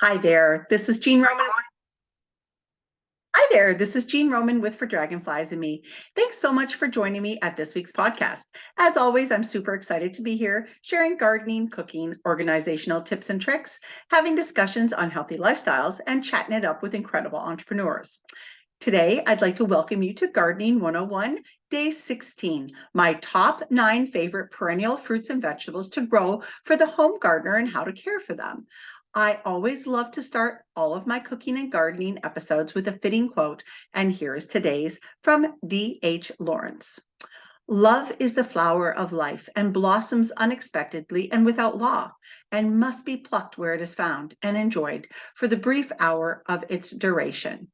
Hi there. This is Jean Roman. Hi there. This is Jean Roman with For Dragonflies and Me. Thanks so much for joining me at this week's podcast. As always, I'm super excited to be here sharing gardening, cooking, organizational tips and tricks, having discussions on healthy lifestyles, and chatting it up with incredible entrepreneurs. Today, I'd like to welcome you to Gardening 101, Day 16, my top 9 favorite perennial fruits and vegetables to grow for the home gardener and how to care for them. I always love to start all of my cooking and gardening episodes with a fitting quote, and here's today's from D.H. Lawrence. Love is the flower of life and blossoms unexpectedly and without law, and must be plucked where it is found and enjoyed for the brief hour of its duration.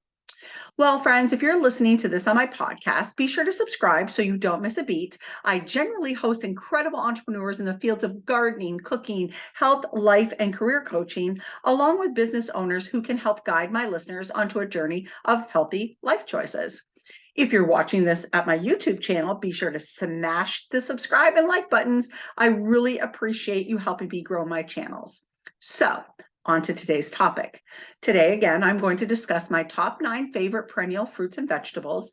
Well, friends, if you're listening to this on my podcast, be sure to subscribe so you don't miss a beat. I generally host incredible entrepreneurs in the fields of gardening, cooking, health, life, and career coaching, along with business owners who can help guide my listeners onto a journey of healthy life choices. If you're watching this at my YouTube channel, be sure to smash the subscribe and like buttons. I really appreciate you helping me grow my channels. So, on to today's topic. Today, again, I'm going to discuss my top 9 favorite perennial fruits and vegetables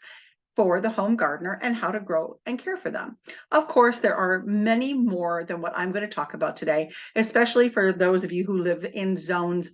for the home gardener and how to grow and care for them. Of course, there are many more than what I'm going to talk about today, especially for those of you who live in zones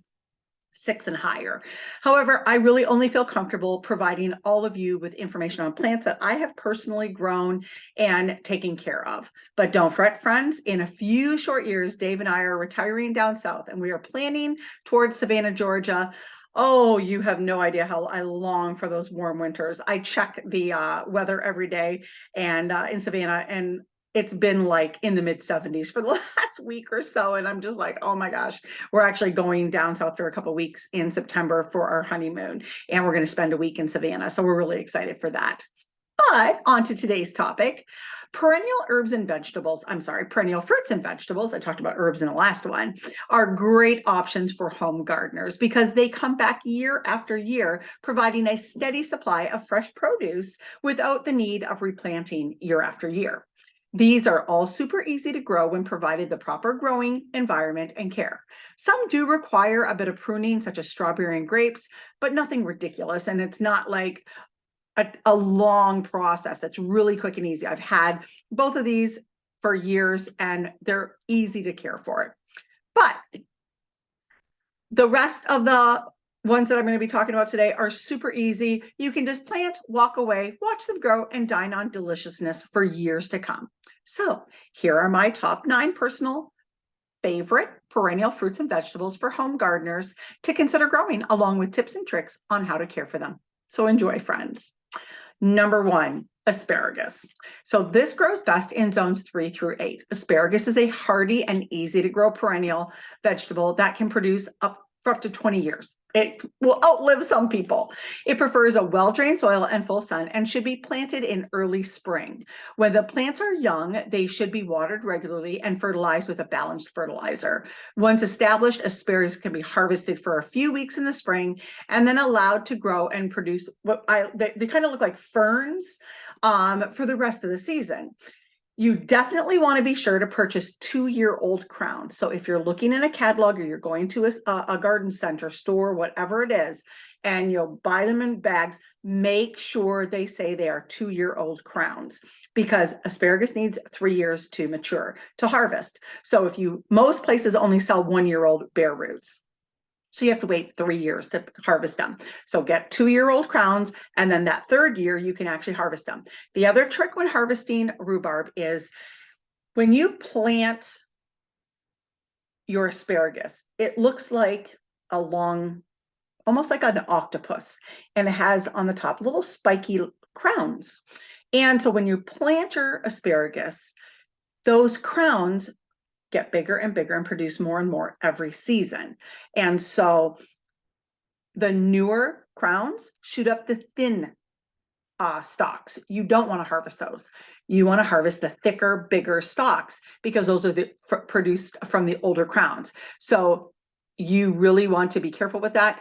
6 and higher. However, I really only feel comfortable providing all of you with information on plants that I have personally grown and taken care of. But don't fret, friends. In a few short years, Dave and I are retiring down south, and we are planning towards Savannah, Georgia. Oh, you have no idea how I long for those warm winters. I check the weather every day and in Savannah, and it's been like in the mid 70s for the last week or so. And I'm just like, oh my gosh, we're actually going down south for a couple of weeks in September for our honeymoon. And we're going to spend a week in Savannah. So we're really excited for that. But on to today's topic, perennial herbs and vegetables, perennial fruits and vegetables, I talked about herbs in the last one, are great options for home gardeners because they come back year after year, providing a steady supply of fresh produce without the need of replanting year after year. These are all super easy to grow when provided the proper growing environment and care. Some do require a bit of pruning, such as strawberry and grapes, but nothing ridiculous. And it's not like a long process. It's really quick and easy. I've had both of these for years and they're easy to care for. But the rest of the ones that I'm going to be talking about today are super easy. You can just plant, walk away, watch them grow, and dine on deliciousness for years to come. So here are my top 9 personal favorite perennial fruits and vegetables for home gardeners to consider growing, along with tips and tricks on how to care for them. So enjoy, friends. Number 1, asparagus. So this grows best in zones 3 through 8. Asparagus is a hardy and easy to grow perennial vegetable that can produce for up to 20 years. It will outlive some people. It prefers a well-drained soil and full sun and should be planted in early spring. When the plants are young, they should be watered regularly and fertilized with a balanced fertilizer. Once established, asparagus can be harvested for a few weeks in the spring and then allowed to grow and produce they kind of look like ferns for the rest of the season. You definitely want to be sure to purchase 2-year-old crowns. So if you're looking in a catalog or you're going to a garden center, store, whatever it is, and you'll buy them in bags, make sure they say they are 2-year-old crowns because asparagus needs 3 years to mature, to harvest. So most places only sell 1-year-old bare roots. So you have to wait 3 years to harvest them. So get 2-year-old crowns, and then that 3rd year, you can actually harvest them. The other trick when harvesting rhubarb is when you plant your asparagus, it looks like a long, almost like an octopus, and it has on the top little spiky crowns. And so when you plant your asparagus, those crowns get bigger and bigger and produce more and more every season. And so the newer crowns shoot up the thin stalks. You don't want to harvest those. You want to harvest the thicker, bigger stalks because those are produced from the older crowns. So you really want to be careful with that.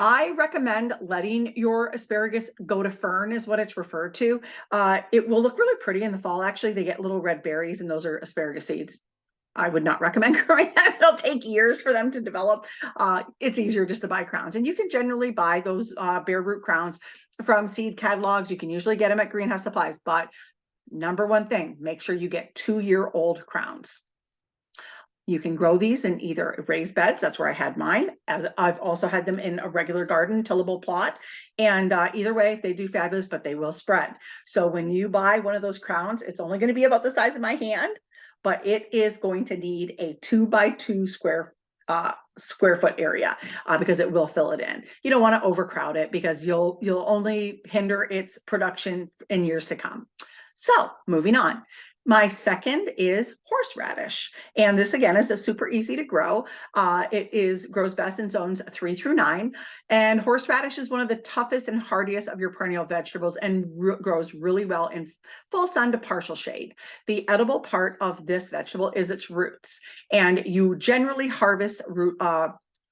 I recommend letting your asparagus go to fern is what it's referred to. It will look really pretty in the fall. Actually, they get little red berries and those are asparagus seeds. I would not recommend growing them. It'll take years for them to develop. It's easier just to buy crowns. And you can generally buy those bare root crowns from seed catalogs. You can usually get them at greenhouse supplies. But number one thing, make sure you get 2-year-old crowns. You can grow these in either raised beds. That's where I had mine. As I've also had them in a regular garden, tillable plot. And either way, they do fabulous, but they will spread. So when you buy one of those crowns, it's only going to be about the size of my hand, but it is going to need a 2x2 square foot area because it will fill it in. You don't want to overcrowd it because you'll only hinder its production in years to come. So moving on. My second is horseradish. And this again is a super easy to grow. Grows best in zones 3 through 9. And horseradish is one of the toughest and hardiest of your perennial vegetables and grows really well in full sun to partial shade. The edible part of this vegetable is its roots. And you generally harvest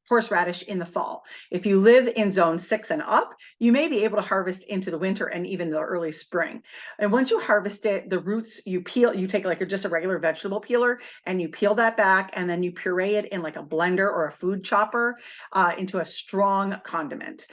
horseradish in the fall. If you live in zone 6 and up, you may be able to harvest into the winter and even the early spring. And once you harvest it, the roots you peel, you take like just a regular vegetable peeler and you peel that back and then you puree it in like a blender or a food chopper into a strong condiment.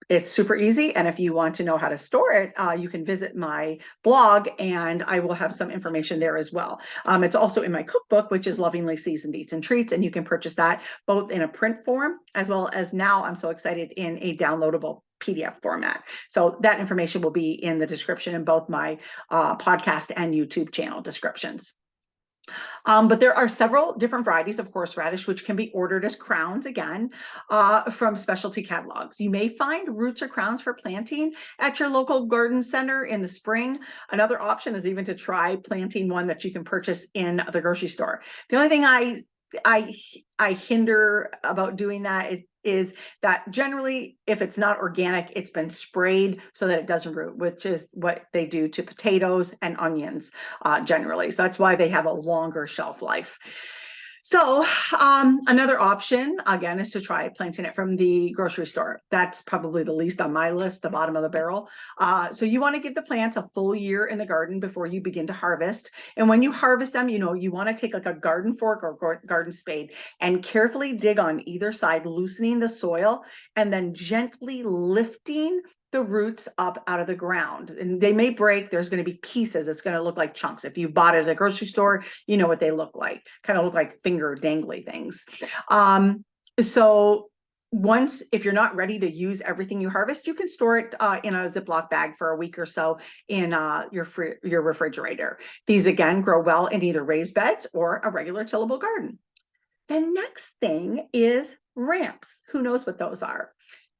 It's super easy. And if you want to know how to store it, you can visit my blog and I will have some information there as well. It's also in my cookbook, which is Lovingly Seasoned Eats and Treats. And you can purchase that both in a print form as well as now I'm so excited in a downloadable PDF format. So that information will be in the description in both my podcast and YouTube channel descriptions. But there are several different varieties of horseradish which can be ordered as crowns again from specialty catalogs. You may find roots or crowns for planting at your local garden center in the spring. Another option is even to try planting one that you can purchase in the grocery store. The only thing I hinder about doing that is that generally, if it's not organic, it's been sprayed so that it doesn't root, which is what they do to potatoes and onions generally. So that's why they have a longer shelf life. So another option, again, is to try planting it from the grocery store. That's probably the least on my list, the bottom of the barrel. So you want to give the plants a full year in the garden before you begin to harvest. And when you harvest them, you want to take like a garden fork or garden spade and carefully dig on either side, loosening the soil and then gently lifting the roots up out of the ground. And they may break. There's going to be pieces. It's going to look like chunks. If you bought it at a grocery store, you know what they look like. Kind of look like finger dangly things. So once, if you're not ready to use everything you harvest, you can store it in a Ziploc bag for a week or so in your refrigerator. These again grow well in either raised beds or a regular tillable garden. The next thing is ramps. Who knows what those are?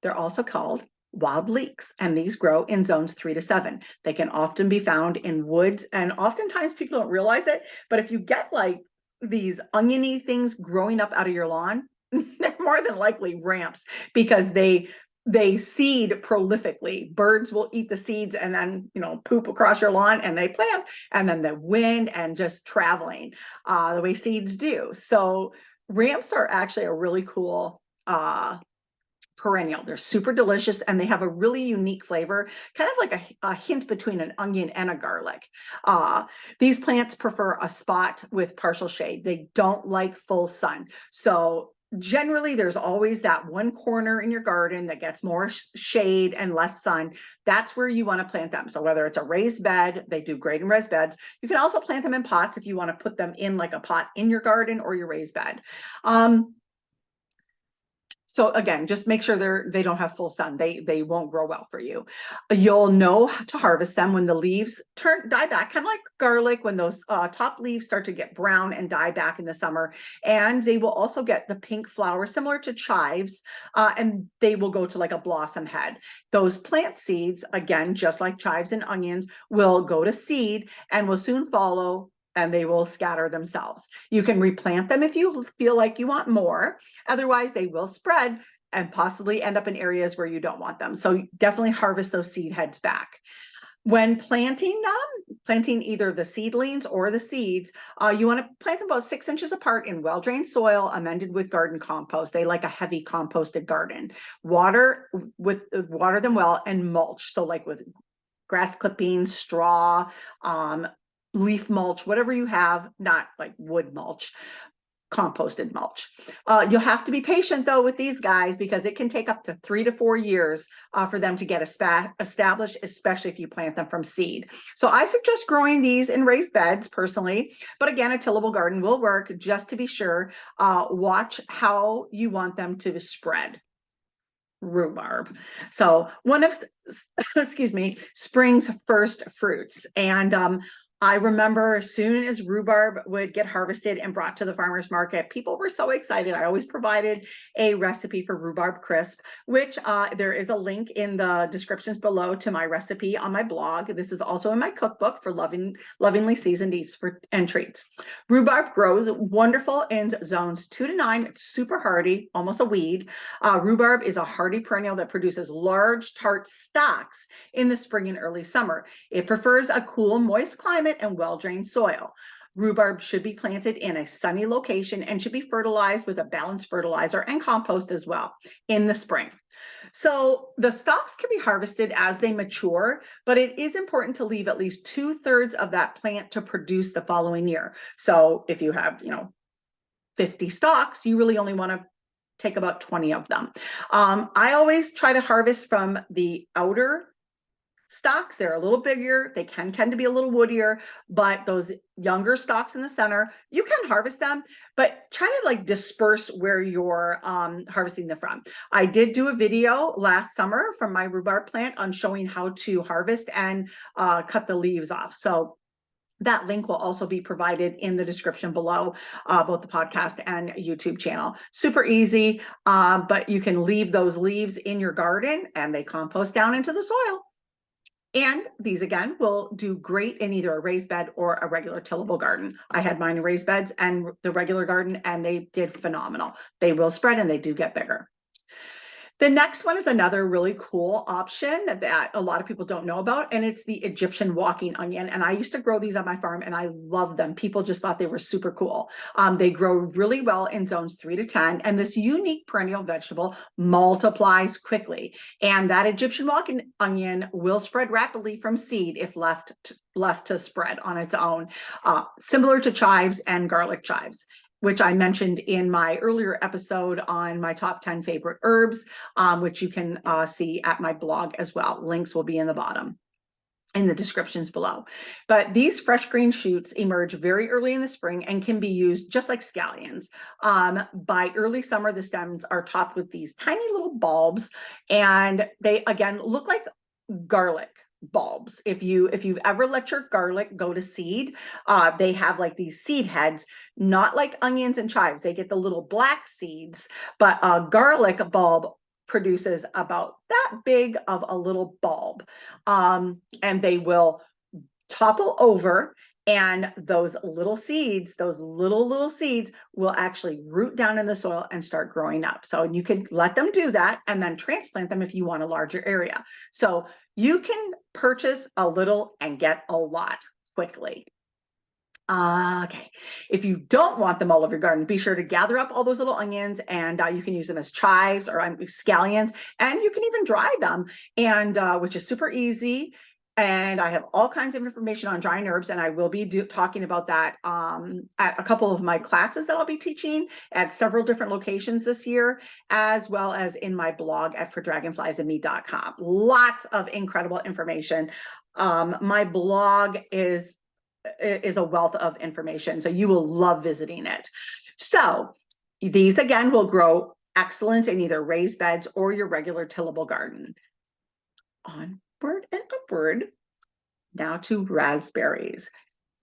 They're also called wild leeks, and these grow in zones 3 to 7. They can often be found in woods, and oftentimes people don't realize it, but if you get like these oniony things growing up out of your lawn, they're more than likely ramps because they seed prolifically. Birds will eat the seeds and then poop across your lawn and they plant, and then the wind and just traveling the way seeds do. So ramps are actually a really cool perennial. They're super delicious and they have a really unique flavor, kind of like a hint between an onion and a garlic. These plants prefer a spot with partial shade. They don't like full sun. So generally there's always that one corner in your garden that gets more shade and less sun. That's where you want to plant them. So whether it's a raised bed, they do great in raised beds. You can also plant them in pots if you want to put them in like a pot in your garden or your raised bed. So again, just make sure they don't have full sun. They won't grow well for you. You'll know to harvest them when the leaves die back, kind of like garlic, when those top leaves start to get brown and die back in the summer. And they will also get the pink flower, similar to chives, and they will go to like a blossom head. Those plant seeds, again, just like chives and onions, will go to seed and will soon follow, and they will scatter themselves. You can replant them if you feel like you want more. Otherwise, they will spread and possibly end up in areas where you don't want them. So definitely harvest those seed heads back. When planting them, planting either the seedlings or the seeds, you want to plant them about 6 inches apart in well-drained soil, amended with garden compost. They like a heavy composted garden. Water them well and mulch. So like with grass clippings, straw, leaf mulch, whatever you have, not like wood mulch, composted mulch. You'll have to be patient though with these guys because it can take up to 3 to 4 years for them to get established, especially if you plant them from seed. So I suggest growing these in raised beds personally, but again, a tillable garden will work just to be sure. Watch how you want them to spread. Rhubarb. So one of, excuse me, spring's first fruits. And I remember as soon as rhubarb would get harvested and brought to the farmer's market, people were so excited. I always provided a recipe for rhubarb crisp, which there is a link in the descriptions below to my recipe on my blog. This is also in my cookbook for lovingly seasoned eats and treats. Rhubarb grows wonderful in zones 2 to 9. It's super hardy, almost a weed. Rhubarb is a hardy perennial that produces large tart stalks in the spring and early summer. It prefers a cool, moist climate and well-drained soil. Rhubarb should be planted in a sunny location and should be fertilized with a balanced fertilizer and compost as well in the spring. So the stalks can be harvested as they mature, but it is important to leave at least 2/3 of that plant to produce the following year. So if you have, 50 stalks, you really only want to take about 20 of them. I always try to harvest from the outer stalks. They're a little bigger. They can tend to be a little woodier, but those younger stalks in the center, you can harvest them, but try to like disperse where you're harvesting them from. I did do a video last summer from my rhubarb plant on showing how to harvest and cut the leaves off. So that link will also be provided in the description below, both the podcast and YouTube channel. Super easy, but you can leave those leaves in your garden and they compost down into the soil. And these, again, will do great in either a raised bed or a regular tillable garden. I had mine in raised beds and the regular garden, and they did phenomenal. They will spread and they do get bigger. The next one is another really cool option that a lot of people don't know about, and it's the Egyptian walking onion. And I used to grow these on my farm, and I love them. People just thought they were super cool. They grow really well in zones 3 to 10, and this unique perennial vegetable multiplies quickly. And that Egyptian walking onion will spread rapidly from seed if left to spread on its own, similar to chives and garlic chives, which I mentioned in my earlier episode on my top 10 favorite herbs, which you can see at my blog as well. Links will be in the bottom in the descriptions below. But these fresh green shoots emerge very early in the spring and can be used just like scallions. By early summer, the stems are topped with these tiny little bulbs, and they, again, look like garlic bulbs. If you've ever let your garlic go to seed, they have like these seed heads, not like onions and chives. They get the little black seeds, but a garlic bulb produces about that big of a little bulb, and they will topple over, and those little seeds, those little seeds will actually root down in the soil and start growing up. So you can let them do that and then transplant them if you want a larger area. So you can purchase a little and get a lot quickly. Okay, if you don't want them all over your garden, be sure to gather up all those little onions, and you can use them as chives or scallions, and you can even dry them, and which is super easy. And I have all kinds of information on drying herbs, and I will be talking about that at a couple of my classes that I'll be teaching at several different locations this year, as well as in my blog at fordragonfliesandme.com. Lots of incredible information. My blog is a wealth of information, so you will love visiting it. So these, again, will grow excellent in either raised beds or your regular tillable garden. Onward and upward. Now to raspberries.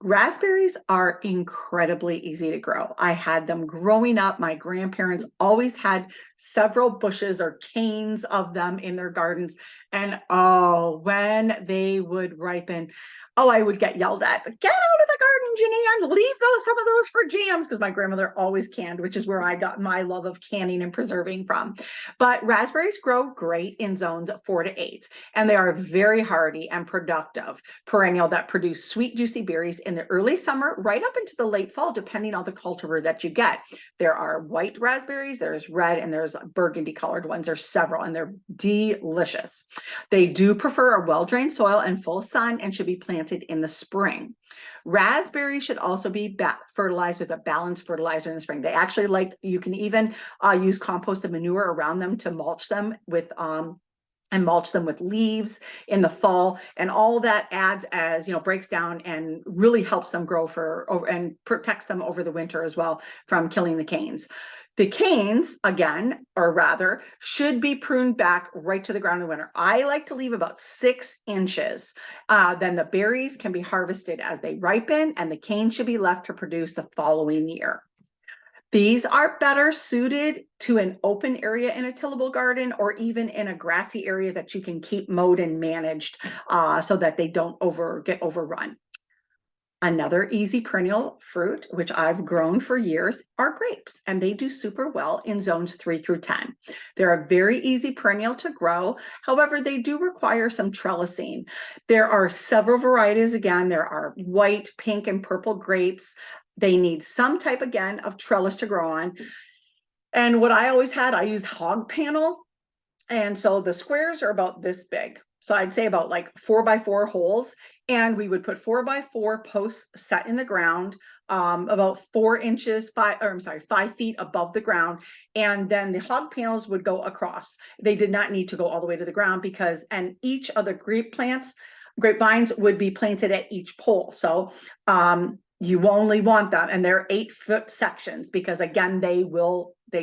Raspberries are incredibly easy to grow. I had them growing up. My grandparents always had several bushes or canes of them in their gardens. And oh, when they would ripen, oh, I would get yelled at. Get out of the garden, Ginny, and leave some of those for jams, because my grandmother always canned, which is where I got my love of canning and preserving from. But raspberries grow great in zones 4 to 8, and they are very hardy and productive perennial that produce sweet, juicy berries in the early summer, right up into the late fall, depending on the cultivar that you get. There are white raspberries, there's red, and there's burgundy colored ones. There's several, and they're delicious. They do prefer a well-drained soil and full sun and should be planted planted in the spring. Raspberries should also be fertilized with a balanced fertilizer in the spring. They actually you can even use composted manure around them to mulch them with and mulch them with leaves in the fall, and all that adds, as breaks down and really helps them grow and protects them over the winter as well from killing the canes. The canes, again, or rather, should be pruned back right to the ground in the winter. I like to leave about 6 inches. Then the berries can be harvested as they ripen, and the cane should be left to produce the following year. These are better suited to an open area in a tillable garden, or even in a grassy area that you can keep mowed and managed so that they don't get overrun. Another easy perennial fruit, which I've grown for years, are grapes, and they do super well in zones 3 through 10. They're a very easy perennial to grow. However, they do require some trellising. There are several varieties. Again, there are white, pink, and purple grapes. They need some type, again, of trellis to grow on. And what I always had, I used hog panel. And so the squares are about this big. So I'd say about like 4x4 holes. And we would put 4x4 posts set in the ground, about 4 inches, 5 feet above the ground. And then the hog panels would go across. They did not need to go all the way to the ground and each of the grapevines would be planted at each pole. So you only want them, and they're 8-foot sections, because again, they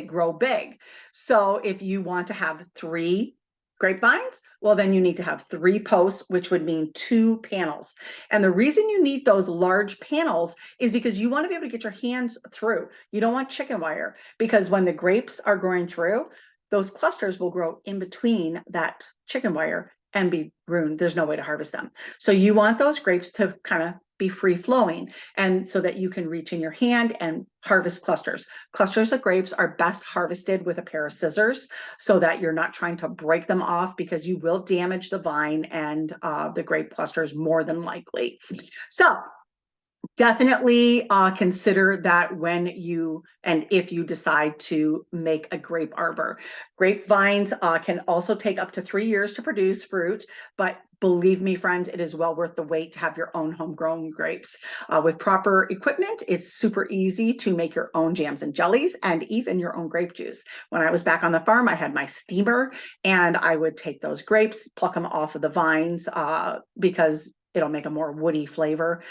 grow big. So if you want to have 3 grapevines, well, then you need to have 3 posts, which would mean 2 panels. And the reason you need those large panels is because you want to be able to get your hands through. You don't want chicken wire, because when the grapes are growing through, those clusters will grow in between that chicken wire and be ruined. There's no way to harvest them. So you want those grapes to kind of be free flowing, and so that you can reach in your hand and harvest clusters. Clusters of grapes are best harvested with a pair of scissors, so that you're not trying to break them off, because you will damage the vine and the grape clusters more than likely. So definitely consider that when if you decide to make a grape arbor. Grapevines can also take up to 3 years to produce fruit, but believe me, friends, it is well worth the wait to have your own homegrown grapes. With proper equipment, it's super easy to make your own jams and jellies, and even your own grape juice. When I was back on the farm, I had my steamer, and I would take those grapes, pluck them off of the vines, because it'll make a more woody flavor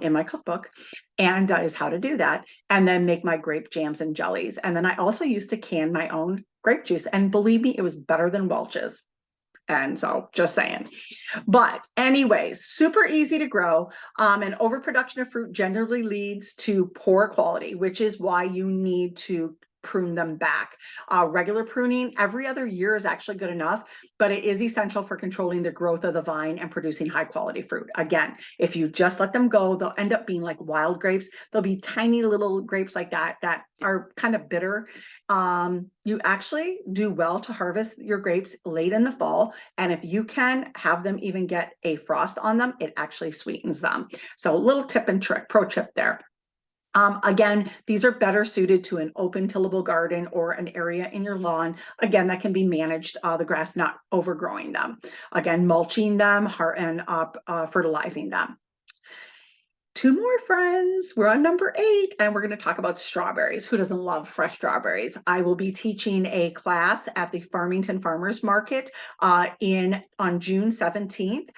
in my cookbook, and is how to do that, and then make my grape jams and jellies. And then I also used to can my own grape juice, and believe me, it was better than Welch's. And so, just saying. But anyways, super easy to grow. And overproduction of fruit generally leads to poor quality, which is why you need to prune them back. Regular pruning every other year is actually good enough, but it is essential for controlling the growth of the vine and producing high quality fruit. Again, if you just let them go, they'll end up being like wild grapes. They'll be tiny little grapes like that are kind of bitter. You actually do well to harvest your grapes late in the fall, and if you can have them even get a frost on them, it actually sweetens them. So a little tip and trick, pro tip there. Again, these are better suited to an open tillable garden or an area in your lawn. Again, that can be managed, the grass not overgrowing them. Again, mulching them and fertilizing them. 2 more, friends. We're on number 8, and we're going to talk about strawberries. Who doesn't love fresh strawberries? I will be teaching a class at the Farmington Farmers Market on June 17th.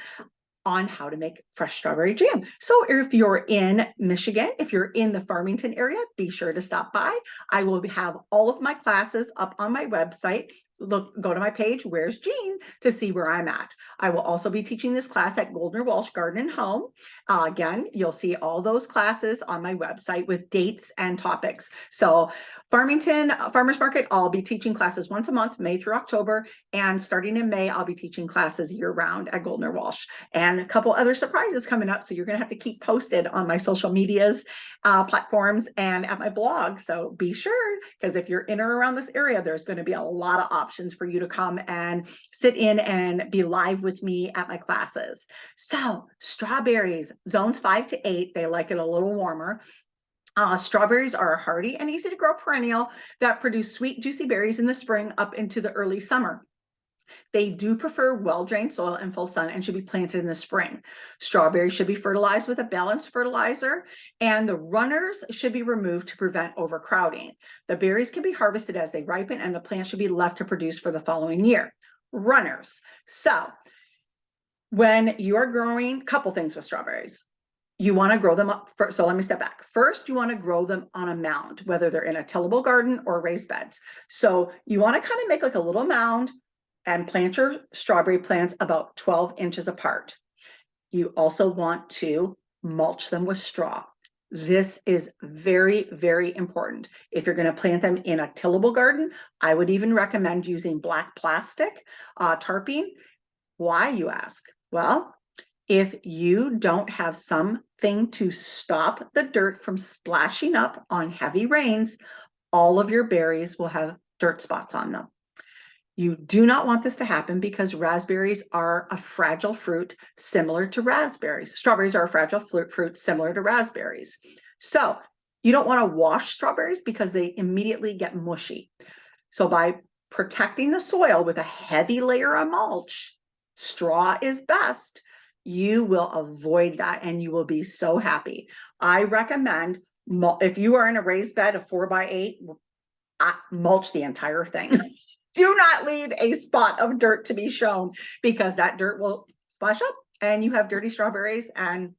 On how to make fresh strawberry jam. So if you're in Michigan, if you're in the Farmington area, be sure to stop by. I will have all of my classes up on my website. Go to my page, Where's Jean, to see where I'm at. I will also be teaching this class at Goldner Walsh Garden and Home. Again, you'll see all those classes on my website with dates and topics. So Farmington Farmers Market, I'll be teaching classes once a month, May through October. And starting in May, I'll be teaching classes year round at Goldner Walsh. And a couple other surprises coming up. So you're going to have to keep posted on my social medias platforms and at my blog. So be sure, because if you're in or around this area, there's going to be a lot of options for you to come and sit in and be live with me at my classes. So strawberries, zones 5 to 8, they like it a little warmer. Strawberries are a hardy and easy to grow perennial that produce sweet, juicy berries in the spring up into the early summer. They do prefer well-drained soil and full sun and should be planted in the spring. Strawberries should be fertilized with a balanced fertilizer, and the runners should be removed to prevent overcrowding. The berries can be harvested as they ripen, and the plant should be left to produce for the following year. Runners. So when you are growing, a couple things with strawberries. You want to grow them up. So let me step back. First, you want to grow them on a mound, whether they're in a tillable garden or raised beds. So you want to kind of make like a little mound and plant your strawberry plants about 12 inches apart. You also want to mulch them with straw. This is very, very important. If you're going to plant them in a tillable garden, I would even recommend using black plastic tarping. Why, you ask? Well, if you don't have something to stop the dirt from splashing up on heavy rains, all of your berries will have dirt spots on them. You do not want this to happen because raspberries are a fragile fruit similar to raspberries. Strawberries are a fragile fruit similar to raspberries. So you don't want to wash strawberries because they immediately get mushy. So by protecting the soil with a heavy layer of mulch, straw is best, you will avoid that and you will be so happy. I recommend, if you are in a raised bed of 4x8, mulch the entire thing. Do not leave a spot of dirt to be shown because that dirt will splash up and you have dirty strawberries and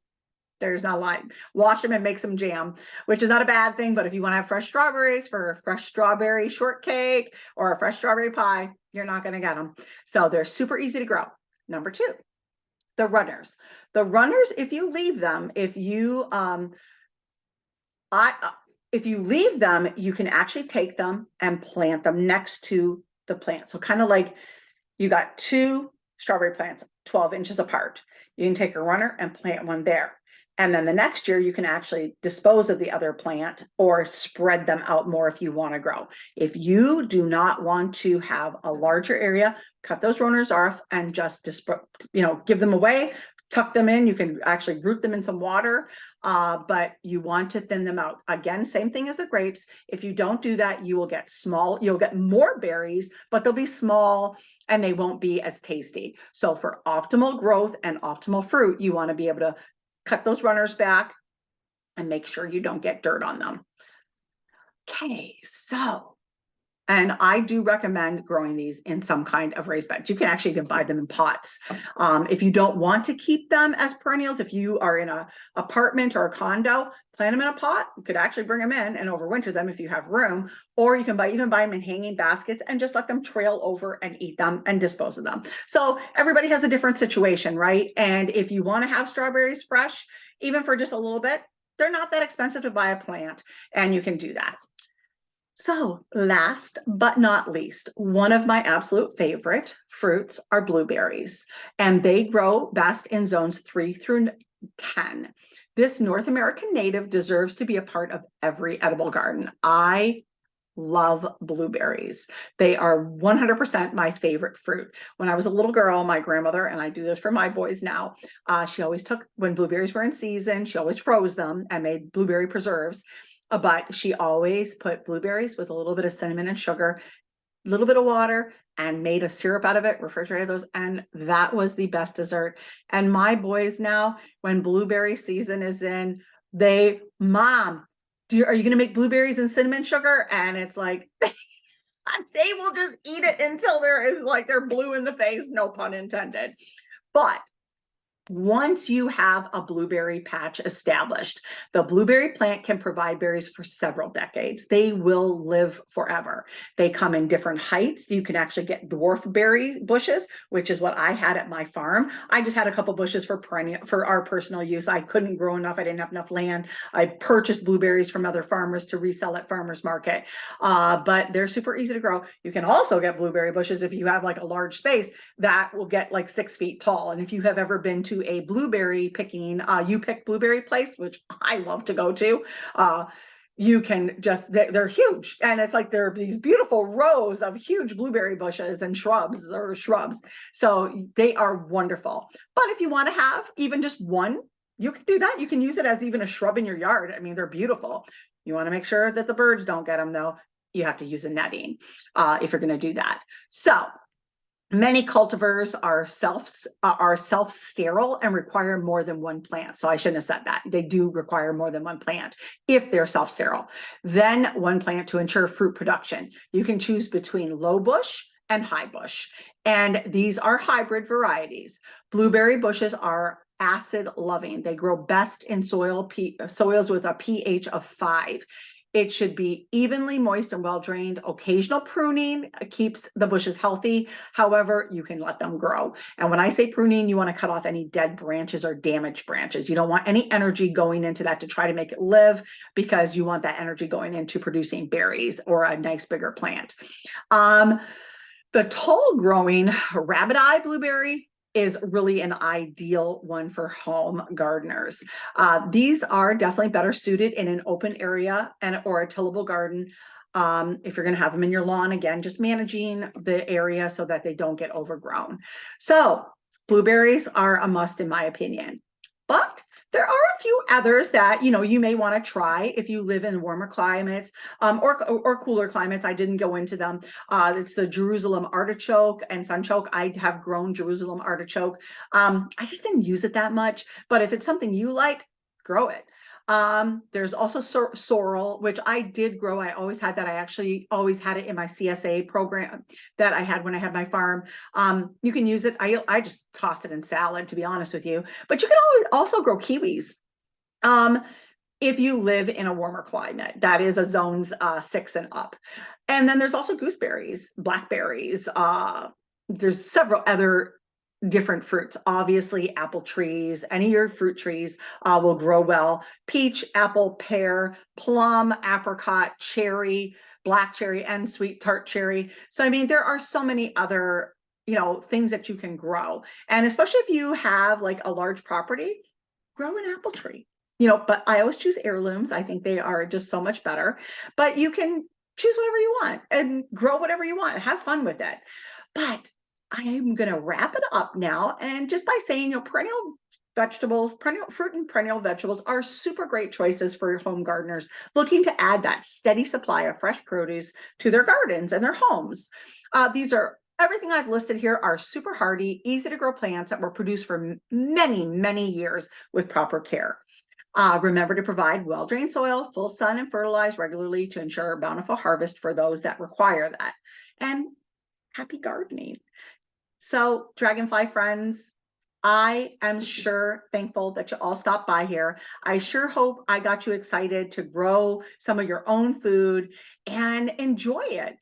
there's not a lot. Wash them and make some jam, which is not a bad thing. But if you want to have fresh strawberries for a fresh strawberry shortcake or a fresh strawberry pie, you're not going to get them. So they're super easy to grow. Number two, the runners. The runners, if you leave them, if you leave them, you can actually take them and plant them next to the plant. So kind of like you got two strawberry plants 12 inches apart. You can take a runner and plant one there. And then the next year you can actually dispose of the other plant or spread them out more if you want to grow. If you do not want to have a larger area, cut those runners off and just give them away. Tuck them in. You can actually root them in some water, but you want to thin them out. Again, same thing as the grapes. If you don't do that, you will get you'll get more berries, but they'll be small and they won't be as tasty. So for optimal growth and optimal fruit, you want to be able to cut those runners back and make sure you don't get dirt on them. Okay, and I do recommend growing these in some kind of raised beds. You can actually even buy them in pots. If you don't want to keep them as perennials, if you are in an apartment or a condo, plant them in a pot. You could actually bring them in and overwinter them if you have room, or you can even buy them in hanging baskets and just let them trail over and eat them and dispose of them. So everybody has a different situation, right? And if you want to have strawberries fresh, even for just a little bit, they're not that expensive to buy a plant, and you can do that. So last but not least, one of my absolute favorite fruits are blueberries, and they grow best in zones 3 through 10. This North American native deserves to be a part of every edible garden. I love blueberries. They are 100% my favorite fruit. When I was a little girl, my grandmother, and I do this for my boys now, she always took, when blueberries were in season, she always froze them and made blueberry preserves. But she always put blueberries with a little bit of cinnamon and sugar, a little bit of water, and made a syrup out of it, refrigerated those, and that was the best dessert. And my boys now, when blueberry season is in, Mom, are you going to make blueberries and cinnamon sugar? And it's like, they will just eat it until they're blue in the face, no pun intended. But once you have a blueberry patch established, the blueberry plant can provide berries for several decades. They will live forever. They come in different heights. You can actually get dwarf berry bushes, which is what I had at my farm. I just had a couple bushes for our personal use. I couldn't grow enough. I didn't have enough land. I purchased blueberries from other farmers to resell at farmers market. But they're super easy to grow. You can also get blueberry bushes if you have like a large space that will get like 6 feet tall. And if you have ever been to a blueberry picking, you pick blueberry place, which I love to go to, you can just, they're huge. And it's like there are these beautiful rows of huge blueberry bushes and shrubs. So they are wonderful. But if you want to have even just one, you can do that. You can use it as even a shrub in your yard. I mean, they're beautiful. You want to make sure that the birds don't get them though. You have to use a netting if you're going to do that. So Many cultivars are self-sterile and require more than one plant. So I shouldn't have said that. They do require more than one plant if they're self-sterile. Then one plant to ensure fruit production. You can choose between low bush and high bush. And these are hybrid varieties. Blueberry bushes are acid loving. They grow best in soils with a pH of 5. It should be evenly moist and well drained. Occasional pruning keeps the bushes healthy. However, you can let them grow. And when I say pruning, you want to cut off any dead branches or damaged branches. You don't want any energy going into that to try to make it live, because you want that energy going into producing berries or a nice bigger plant. The tall growing rabbit eye blueberry is really an ideal one for home gardeners. These are definitely better suited in an open area or a tillable garden. If you're going to have them in your lawn, again, just managing the area so that they don't get overgrown. So blueberries are a must in my opinion. But there are a few others that you may want to try if you live in warmer climates, or cooler climates. I didn't go into them. It's the Jerusalem artichoke and sunchoke. I have grown Jerusalem artichoke. I just didn't use it that much. But if it's something you like, grow it. There's also sorrel, which I did grow. I always had that. I actually always had it in my CSA program that I had when I had my farm. You can use it. I just tossed it in salad, to be honest with you. But you can always also grow kiwis. If you live in a warmer climate, that is a zones 6 and up. And then there's also gooseberries, blackberries. There's several other different fruits. Obviously, apple trees, any of your fruit trees will grow well. Peach, apple, pear, plum, apricot, cherry, black cherry, and sweet tart cherry. So, I mean, there are so many other, things that you can grow. And especially if you have like a large property, grow an apple tree. But I always choose heirlooms. I think they are just so much better. But you can choose whatever you want and grow whatever you want. Have fun with it. But I am going to wrap it up now. And just by saying, perennial vegetables, perennial fruit and perennial vegetables are super great choices for home gardeners looking to add that steady supply of fresh produce to their gardens and their homes. Everything I've listed here are super hardy, easy to grow plants that will produce for many, many years with proper care. Remember to provide well-drained soil, full sun, and fertilize regularly to ensure a bountiful harvest for those that require that. And happy gardening. So, Dragonfly friends, I am sure thankful that you all stopped by here. I sure hope I got you excited to grow some of your own food and enjoy it.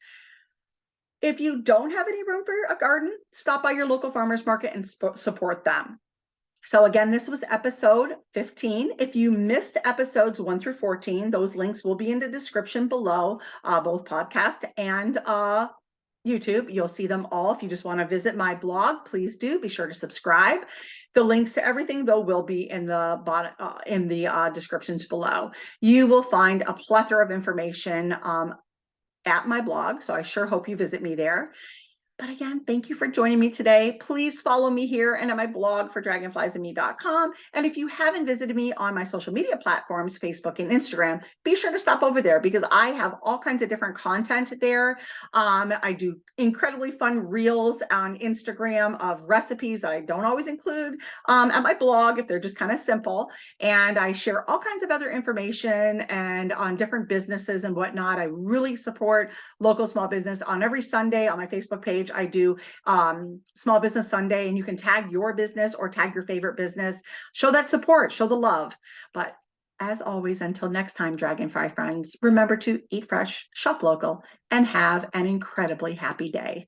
If you don't have any room for a garden, stop by your local farmers market and support them. So again, this was episode 15. If you missed episodes 1 through 14, those links will be in the description below, both podcast and YouTube. You'll see them all. If you just want to visit my blog, please do. Be sure to subscribe. The links to everything, though, will be in the bottom in the descriptions below. You will find a plethora of information at my blog, so I sure hope you visit me there. But again, thank you for joining me today. Please follow me here and at my blog for dragonfliesandme.com. And if you haven't visited me on my social media platforms, Facebook and Instagram, be sure to stop over there because I have all kinds of different content there. I do incredibly fun reels on Instagram of recipes that I don't always include at my blog if they're just kind of simple. And I share all kinds of other information and on different businesses and whatnot. I really support local small business. On every Sunday on my Facebook page, I do Small Business Sunday, and you can tag your business or tag your favorite business. Show that support, show the love. But as always, until next time, Dragonfly friends, remember to eat fresh, shop local, and have an incredibly happy day.